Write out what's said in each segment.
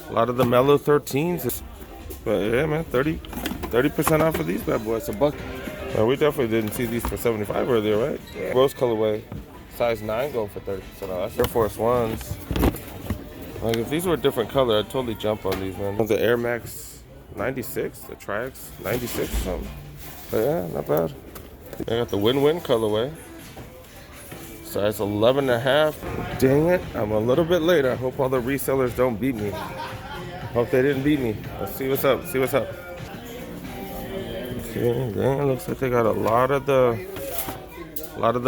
A lot of the mellow 13s. But yeah, man, 30% off of these bad boys. A buck. We definitely didn't see these for 75 earlier, right? Yeah. Rose colorway, size 9 going for 30% off. That's Air Force Ones. Like if these were a different color, I'd totally jump on these, man. The Air Max 96, the Tri-X 96 or something. But yeah, not bad. I got the Win-Win colorway. Size 11.5. Dang it, I'm a little bit late. I hope all the resellers don't beat me. Hope they didn't beat me. Let's see what's up. See what's up. Okay, dang, looks like they got a lot of the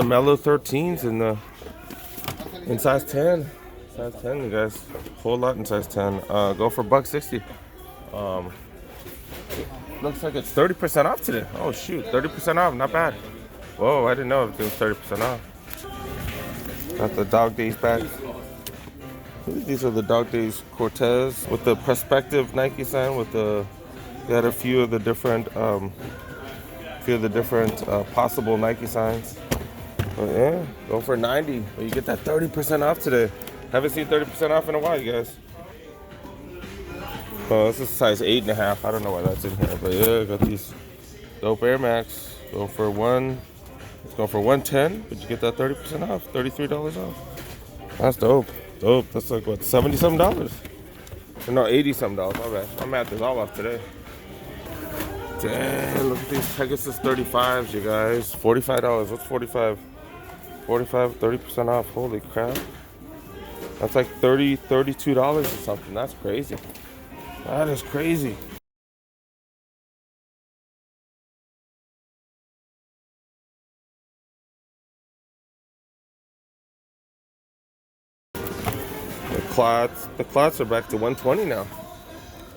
mellow 13s in size 10. Size 10, you guys. Whole lot in size 10. Go for $160. Looks like it's 30% off today. Oh shoot, 30% off, not bad. Whoa, I didn't know if it was 30% off. Got the Dog Days back. These are the Dog Days Cortez with the Perspective Nike sign. With the, got a few of the different, possible Nike signs. But yeah, go for 90. But you get that 30% off today. Haven't seen 30% off in a while, you guys. Oh, this is size 8.5. I don't know why that's in here, but yeah, got these dope Air Max. Go for 110, but you get that 30% off, $33 off. That's dope. Dope. That's like what, $70-something? No, $80-something. My bad. My math is all off today. Damn, look at these Pegasus 35s, you guys. $45. What's 45? 30% off. Holy crap. That's like $32 or something. That's crazy. That is crazy. The clots are back to 120 now.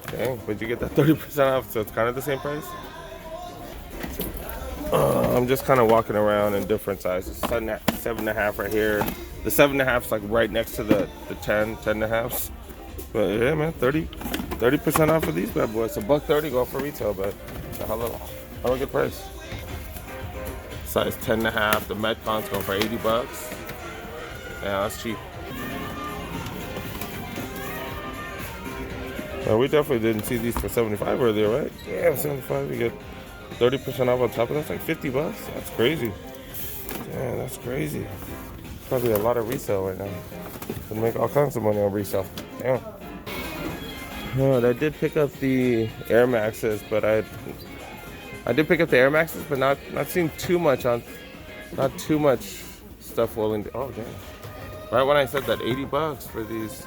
Dang, but you get that 30% off, so it's kind of the same price. I'm just kind of walking around in different sizes. 7.5 right here. The 7.5 is like right next to the 10.5s. But yeah, man, 30% off of these bad boys. $130 go for retail, but how a good price. Size 10.5. The Metcons go for $80. Yeah, that's cheap. We definitely didn't see these for 75 earlier, right? Yeah, 75. We get 30% off on top of that. That's like $50. That's crazy. Yeah, that's crazy. Probably a lot of resale right now. Can make all kinds of money on resale. Damn. I did pick up the Air Maxes, but I did pick up the Air Maxes, but not seeing too much stuff rolling. Oh damn! Right when I said that, $80 for these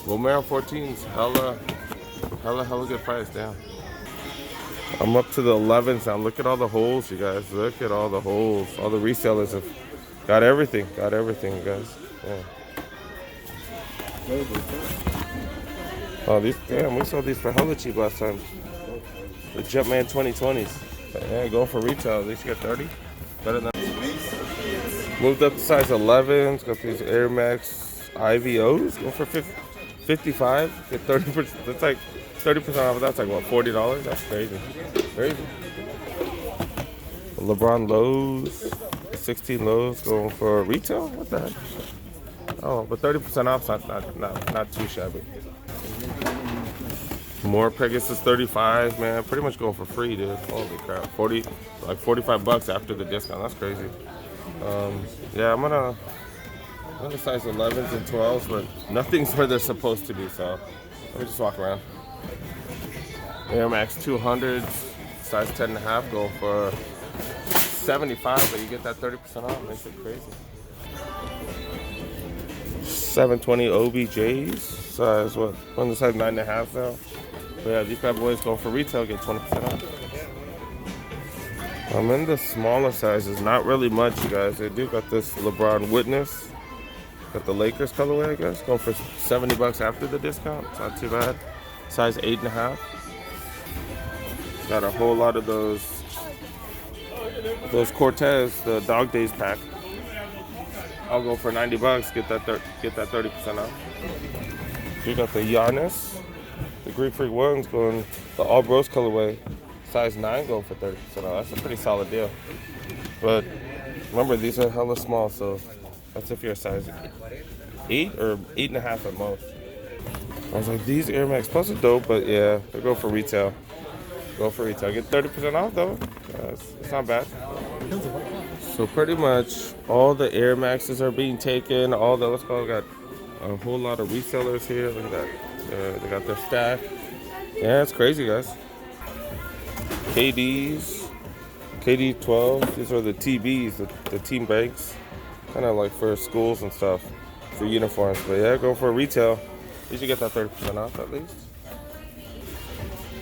Romero 14s, hella good price. Damn. I'm up to the 11s now. Look at all the holes, you guys. Look at all the holes. All the resellers have got everything. You guys. Yeah. Oh, these, damn, we saw these for hella cheap last time. The Jumpman 2020s. Yeah, going for retail. At least you get 30. Better than. Moved up to size 11s. Got these Air Max IVOs. Go for 55. Get 30%. That's like 30% off. That's like what, $40? That's crazy. Crazy. LeBron lows. 16 lows going for retail. What the heck? Oh, but 30% off. Not too shabby. More Pegasus 35s, man. Pretty much going for free, dude. Holy crap. $45 after the discount. That's crazy. Yeah, I'm gonna size 11s and 12s, but nothing's where they're supposed to be, so let me just walk around. Air Max 200s, size 10.5, going for 75, but you get that 30% off. Makes it crazy. 720 OBJs, size what? On the size 9.5 now. But yeah, these bad boys going for retail, get 20% off. I'm in the smaller sizes, not really much, you guys. They do got this LeBron Witness. Got the Lakers colorway, I guess. Going for $70 after the discount. It's not too bad. Size 8.5. Got a whole lot of those Cortez, the Dog Days pack. I'll go for $90. Get that 30% off. We got the Giannis, the Greek Freak ones going the All Bros colorway. Size 9 going for 30%. That's a pretty solid deal. But remember, these are hella small, so that's if you're a size 8 or 8.5 at most. I was like, these Air Max Plus are dope, but yeah, they go for retail. Go for retail. Get 30% off though. It's not bad. So pretty much all the Air Maxes are being taken. All the, let's call it, got a whole lot of resellers here. Look at that. They got their stack. Yeah, it's crazy, guys. KDs, KD12. These are the TBs, the team banks. Kind of like for schools and stuff, for uniforms. But yeah, go for retail. You should get that 30% off at least.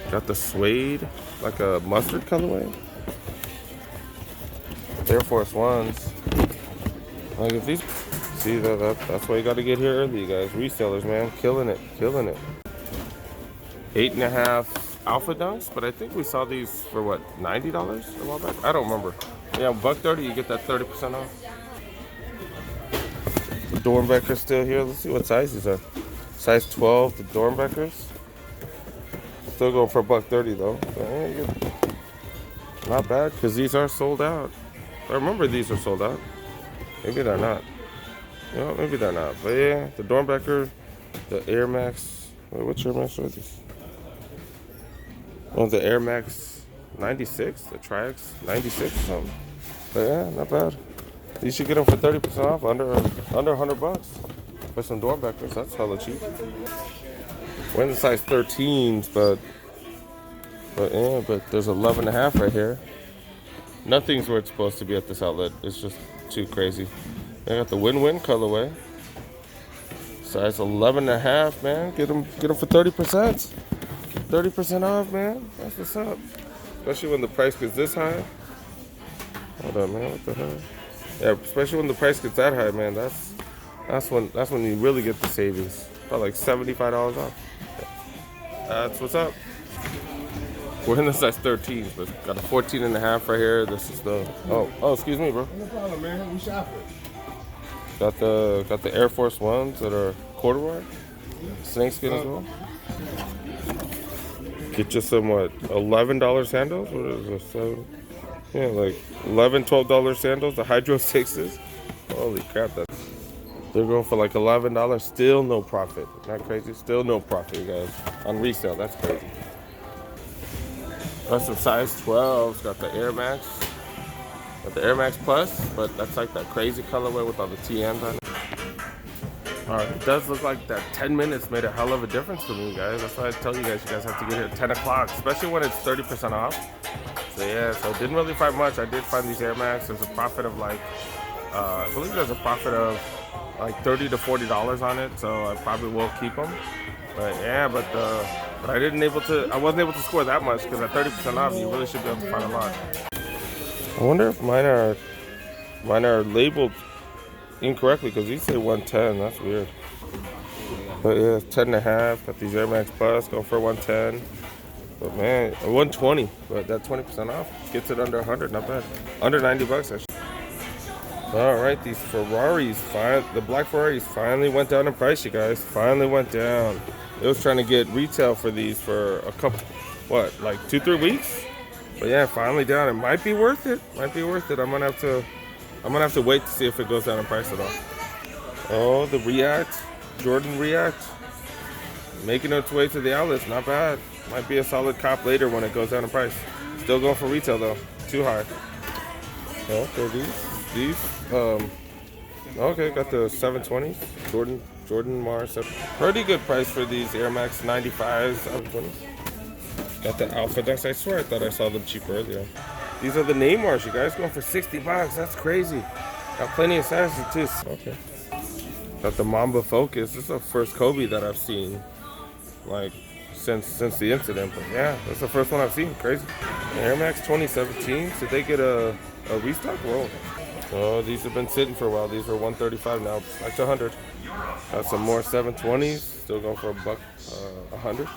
Got the suede, like a mustard colorway. Air Force Ones. Like if these, see that's why you got to get here early, guys. Resellers, man, killing it, killing it. 8.5 Alpha Dunks, but I think we saw these for what, $90 a while back? I don't remember. Yeah, $130, you get that 30% off. The Dornbeckers still here. Let's see what size these are. Size 12, the Dornbeckers. Still going for $130 though. Not bad, because these are sold out. I remember these are sold out. Maybe they're not. You know, maybe they're not. But yeah, the Dornbecker, the Air Max. Wait, which Air Max are these? Oh, the Air Max 96, the Tri-X 96 or something. But yeah, not bad. You should get them for 30% off, under $100 for some Dornbeckers. That's hella cheap. We're in the size 13s, but there's 11.5 right here. Nothing's where it's supposed to be at this outlet. It's just too crazy. I got the win-win colorway. Size 11.5, man. Get them for 30%. 30% off, man. That's what's up. Especially when the price gets this high. Hold on, man. What the hell? Yeah, especially when the price gets that high, man. That's when you really get the savings. About like $75 off. That's what's up. We're in the size 13s, but got a 14.5 right here. This is the oh, excuse me, bro. No problem, man. We shopping. Got the Air Force Ones that are corduroy, snakeskin as well. Get you some what, $11 sandals? What is this? So, yeah, like $11, $12 sandals. The Hydro 6s. Holy crap! They're going for like $11. Still no profit. Not crazy. Still no profit, you guys, on resale. That's crazy. Got some size 12s. Got the Air Max. Got the Air Max Plus, but that's like that crazy colorway with all the TNs on it. Alright, it does look like that 10 minutes made a hell of a difference for me, guys. That's why I tell you guys have to get here at 10 o'clock, especially when it's 30% off. So yeah, so I didn't really find much. I did find these Air Max. There's a profit of like, I believe there's a profit of like $30 to $40 on it, so I probably will keep them. But yeah, but I wasn't able to score that much, because at 30% off, you really should be able to find a lot. I wonder if mine are labeled incorrectly, because these say 110. That's weird. But yeah, 10.5. Got these Air Max Plus, go for 110. But man, 120. But that 20% off gets it under 100. Not bad. Under $90 actually. All right, these Ferraris, the black Ferraris finally went down in price, you guys. Finally went down. It was trying to get retail for these for a couple, what, like 2-3 weeks? But yeah, finally down. It might be worth it. Might be worth it. I'm gonna have to wait to see if it goes down in price at all. Oh, the React, Jordan React, making its way to the outlets. Not bad. Might be a solid cop later when it goes down in price. Still going for retail though. Too high. Okay, these. Okay, got the 720s. Jordan Mars. Pretty good price for these Air Max 95s. 720s. Got the Alpha Dunks. I swear I thought I saw them cheap earlier. These are the Neymars, you guys, going for $60. That's crazy. Got plenty of sizes too. Okay. Got the Mamba Focus. This is the first Kobe that I've seen, like, since the incident. But yeah, that's the first one I've seen. Crazy. Air Max 2017. Did they get a restock? Whoa. Oh, these have been sitting for a while. These are $135 now, back to 100. Got some more 720s, still going for $100.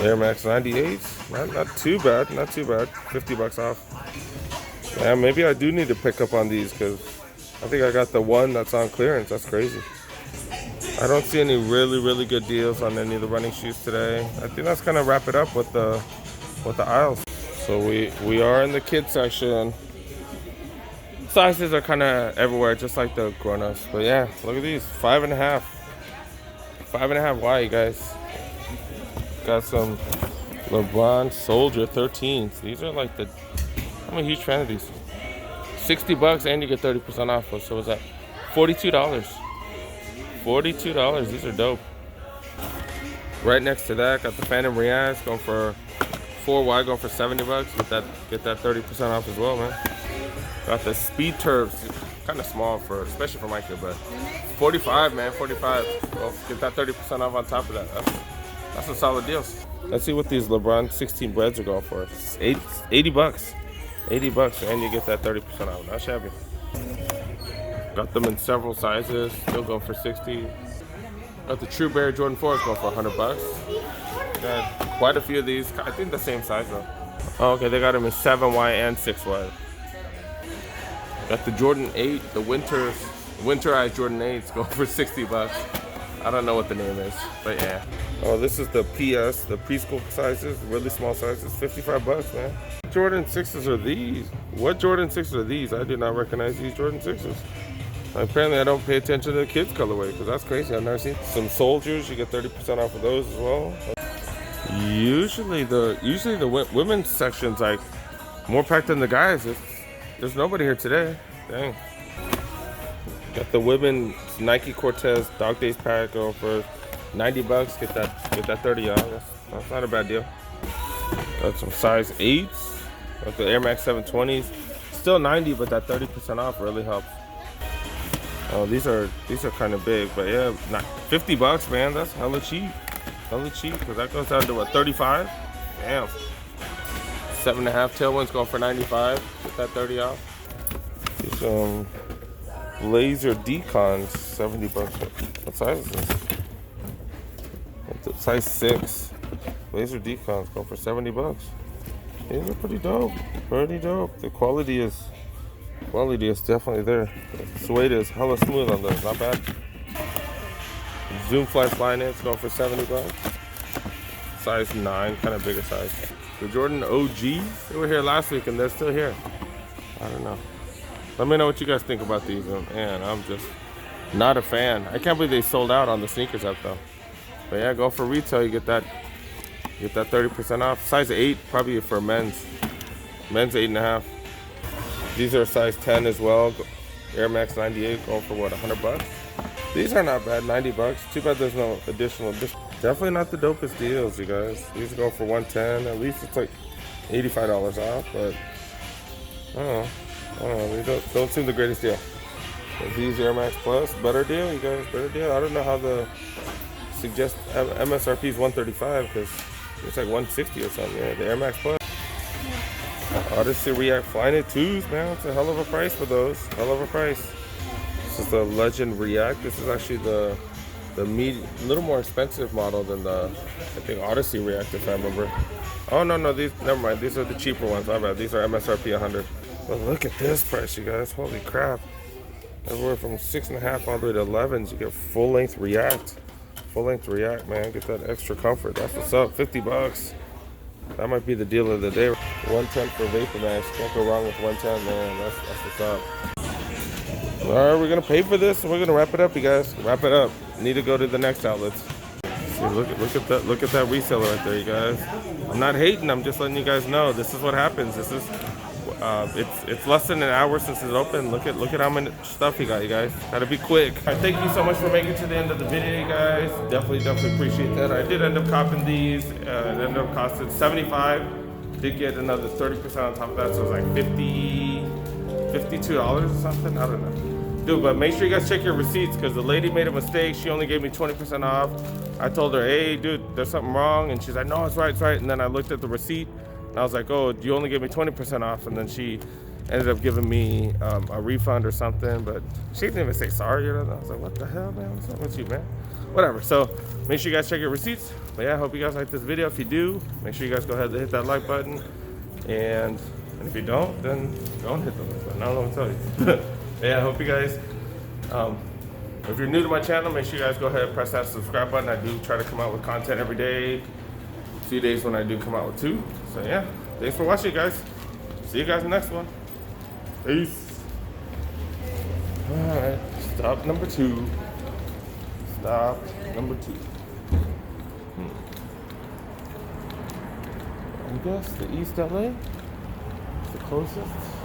Air Max 98s, not too bad, not too bad. $50 off. Yeah, maybe I do need to pick up on these, because I think I got the one that's on clearance. That's crazy. I don't see any really good deals on any of the running shoes today. I think that's gonna wrap it up with the aisles. So we are in the kids section. Sizes are kind of everywhere, just like the grown-ups. But yeah, look at these, 5.5 5.5 wide, you guys. Got some LeBron Soldier 13s. These are like the, I'm a huge fan of these. $60 and you get 30% off. So what's that? $42. $42. These are dope. Right next to that, got the Phantom Riaz going for 4 wide, going for $70. Get that 30% off as well, man. Got the Speed Turfs, kind of small for, especially for my kid, but 45, man, 45. Well, get that 30% off on top of that. That's a solid deal. Let's see what these LeBron 16 breads are going for. $80. $80, and you get that 30% off. Not shabby. Got them in several sizes, still going for 60. Got the True Bear Jordan 4s going for $100. Got quite a few of these. I think the same size though. Oh, okay, they got them in 7 wide and 6 wide. Got the Jordan 8, the winterized Jordan 8s going for $60. I don't know what the name is, but yeah. Oh, this is the PS, the preschool sizes, really small sizes, $55, man. Jordan 6s are these? What Jordan 6s are these? I do not recognize these Jordan 6s. Apparently I don't pay attention to the kids colorway because that's crazy. I've never seen some Soldiers. You get 30% off of those as well. Usually the women's section's like more packed than the guys. There's nobody here today. Dang. Got the women's Nike Cortez Dog Days pack going for $90. Get that 30 off. That's not a bad deal. Got some size 8s. Got the Air Max 720s. Still 90, but that 30% off really helps. Oh, these are kind of big, but yeah, not $50, man. That's hella cheap, because that goes down to what, 35? Damn. 7.5 tailwinds going for 95. Get that 30 off. These Blazer Decons, $70. What size is this? Size 6. Blazer Decons going for $70. These are pretty dope. Pretty dope. The quality is definitely there. The suede is hella smooth on those, not bad. Zoom Fly Flyknits going for $70. Size 9, kind of bigger size. The Jordan OGs, they were here last week and they're still here. I don't know. Let me know what you guys think about these. Man, I'm just not a fan. I can't believe they sold out on the sneakers app though. But yeah, go for retail, you get that 30% off. Size 8, probably for men's 8.5. These are size 10 as well. Air Max 98 going for what, $100? These are not bad, $90. Too bad there's no additional. Definitely not the dopest deals, you guys. These go for $110. At least it's like $85 off, but I don't know. They don't seem the greatest deal. But these Air Max Plus, better deal, you guys, better deal. I don't know how the suggest MSRP is $135 because it's like $160 or something. Yeah, the Air Max Plus. Odyssey React Flyknit 2s, man. It's a hell of a price for those. Hell of a price. This is the Legend React. This is actually the little more expensive model than the, I think, Odyssey React, if I remember. Oh no, these, never mind. These are the cheaper ones. My bad. These are MSRP 100. But look at this price, you guys. Holy crap. Everywhere from 6.5 all the way to 11s, you get full length React. Full length React, man. Get that extra comfort. That's what's up. $50. That might be the deal of the day. 110 for Vapor Max. Can't go wrong with 110, man. That's what's up. All right, we're gonna pay for this, and we're gonna wrap it up, you guys. Wrap it up. Need to go to the next outlets. See, look at that reseller right there, you guys. I'm not hating. I'm just letting you guys know this is what happens. This is it's less than an hour since it's open. Look at how many stuff you got, you guys. Gotta be quick. All right, thank you so much for making it to the end of the video, you guys. Definitely appreciate that. I did end up copping these. It ended up costing $75. Did get another 30% on top of that, so it was like $52 or something. I don't know. Dude, but make sure you guys check your receipts because the lady made a mistake. She only gave me 20% off. I told her, hey, dude, there's something wrong. And she's like, no, it's right, it's right. And then I looked at the receipt and I was like, oh, you only gave me 20% off. And then she ended up giving me a refund or something. But she didn't even say sorry. You know? I was like, what the hell, man? What's up with you, man? Whatever. So make sure you guys check your receipts. But yeah, I hope you guys like this video. If you do, make sure you guys go ahead and hit that like button. And if you don't, then don't hit the like button. I don't know what to tell you. Yeah, I hope you guys, if you're new to my channel, make sure you guys go ahead and press that subscribe button. I do try to come out with content every day. A few days when I do come out with 2. So yeah, thanks for watching, guys. See you guys in the next one. Peace. All right, stop number 2. Stop number 2. I guess the East LA is the closest.